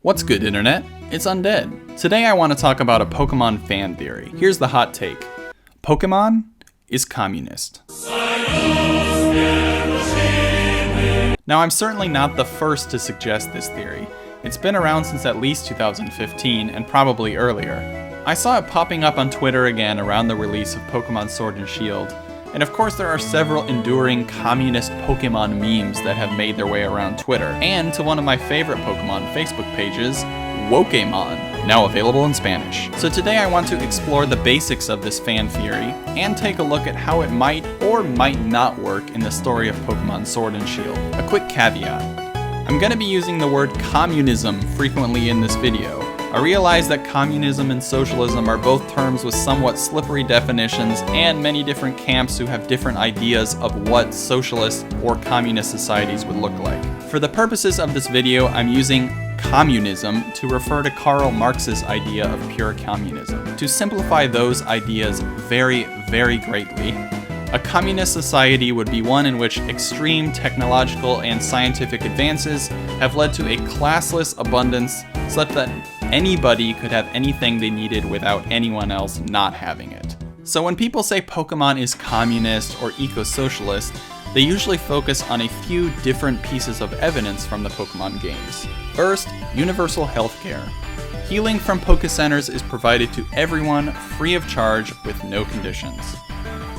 What's good, Internet? It's Undead. Today I want to talk about a Pokémon fan theory. Here's the hot take. Pokémon is communist. Now, I'm certainly not the first to suggest this theory. It's been around since at least 2015, and probably earlier. I saw it popping up on Twitter again around the release of Pokémon Sword and Shield, and of course there are several enduring communist Pokémon memes that have made their way around Twitter, and to one of my favorite Pokémon Facebook pages, Pokémon, now available in Spanish. So today I want to explore the basics of this fan theory, and take a look at how it might or might not work in the story of Pokémon Sword and Shield. A quick caveat. I'm going to be using the word communism frequently in this video. I realize that communism and socialism are both terms with somewhat slippery definitions and many different camps who have different ideas of what socialist or communist societies would look like. For the purposes of this video, I'm using communism to refer to Karl Marx's idea of pure communism. To simplify those ideas very, very greatly, a communist society would be one in which extreme technological and scientific advances have led to a classless abundance such that anybody could have anything they needed without anyone else not having it. So when people say Pokémon is communist or eco-socialist, they usually focus on a few different pieces of evidence from the Pokémon games. First, universal healthcare. Healing from Pokécenters is provided to everyone free of charge with no conditions.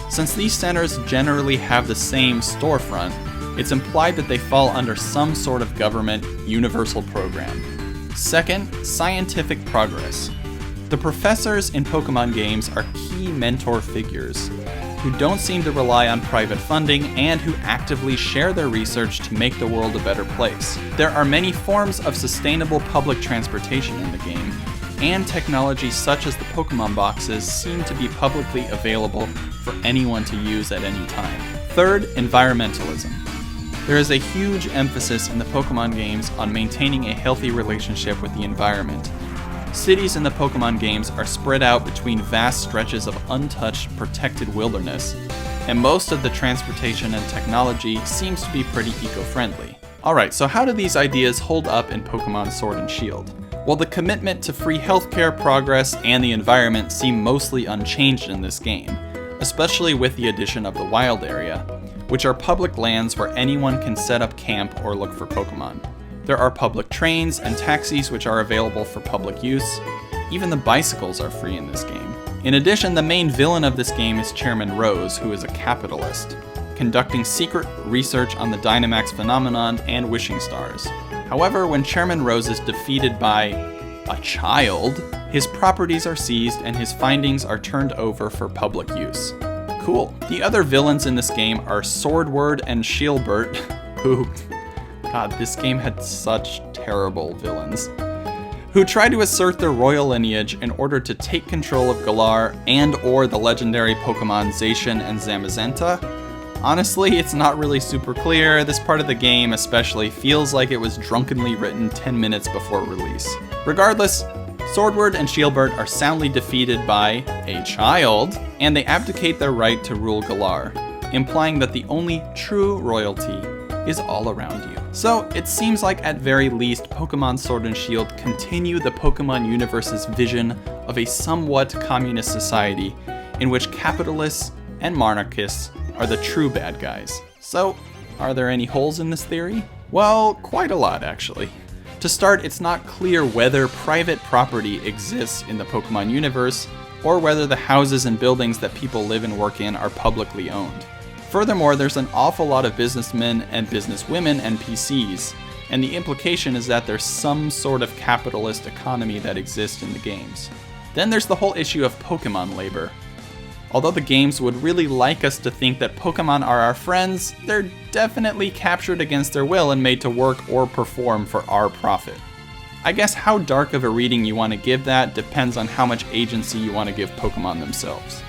Since these centers generally have the same storefront, it's implied that they fall under some sort of government universal program. Second, scientific progress. The professors in Pokémon games are key mentor figures who don't seem to rely on private funding and who actively share their research to make the world a better place. There are many forms of sustainable public transportation in the game, and technology such as the Pokémon boxes seem to be publicly available for anyone to use at any time. Third, environmentalism. There is a huge emphasis in the Pokémon games on maintaining a healthy relationship with the environment. Cities in the Pokémon games are spread out between vast stretches of untouched, protected wilderness, and most of the transportation and technology seems to be pretty eco-friendly. Alright, so how do these ideas hold up in Pokémon Sword and Shield? Well, the commitment to free healthcare, progress, and the environment seem mostly unchanged in this game, especially with the addition of the Wild Area, which are public lands where anyone can set up camp or look for Pokémon. There are public trains and taxis which are available for public use. Even the bicycles are free in this game. In addition, the main villain of this game is Chairman Rose, who is a capitalist, conducting secret research on the Dynamax phenomenon and wishing stars. However, when Chairman Rose is defeated by a child, his properties are seized and his findings are turned over for public use. Cool. The other villains in this game are Swordward and Shieldbert, who, God, this game had such terrible villains, who try to assert their royal lineage in order to take control of Galar and or the legendary Pokemon Zacian and Zamazenta. Honestly, it's not really super clear. This part of the game especially feels like it was drunkenly written 10 minutes before release. Regardless, Swordward and Shieldbert are soundly defeated by a child, and they abdicate their right to rule Galar, implying that the only true royalty is all around you. So it seems like at very least Pokémon Sword and Shield continue the Pokémon universe's vision of a somewhat communist society in which capitalists and monarchists are the true bad guys. So, are there any holes in this theory? Well, quite a lot actually. To start, it's not clear whether private property exists in the Pokémon universe, or whether the houses and buildings that people live and work in are publicly owned. Furthermore, there's an awful lot of businessmen and businesswomen NPCs, and the implication is that there's some sort of capitalist economy that exists in the games. Then there's the whole issue of Pokémon labor. Although the games would really like us to think that Pokémon are our friends, they're definitely captured against their will and made to work or perform for our profit. I guess how dark of a reading you want to give that depends on how much agency you want to give Pokémon themselves.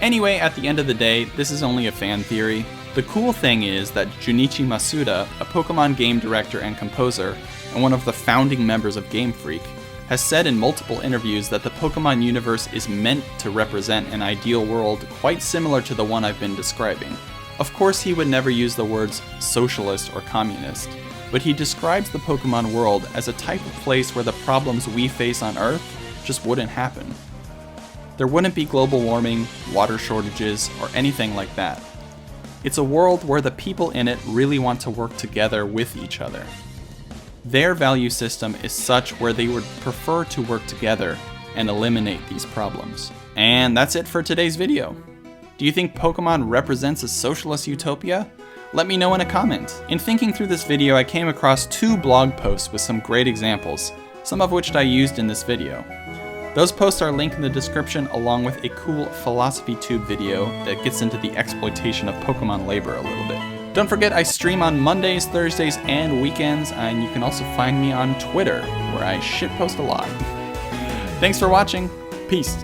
Anyway, at the end of the day, this is only a fan theory. The cool thing is that Junichi Masuda, a Pokémon game director and composer, and one of the founding members of Game Freak, has said in multiple interviews that the Pokémon universe is meant to represent an ideal world quite similar to the one I've been describing. Of course, he would never use the words socialist or communist, but he describes the Pokemon world as a type of place where the problems we face on Earth just wouldn't happen. There wouldn't be global warming, water shortages, or anything like that. It's a world where the people in it really want to work together with each other. Their value system is such where they would prefer to work together and eliminate these problems. And that's it for today's video. Do you think Pokemon represents a socialist utopia? Let me know in a comment. In thinking through this video, I came across 2 blog posts with some great examples, some of which I used in this video. Those posts are linked in the description along with a cool Philosophy Tube video that gets into the exploitation of Pokemon labor a little bit. Don't forget I stream on Mondays, Thursdays, and weekends, and you can also find me on Twitter, where I shitpost a lot. Thanks for watching. Peace.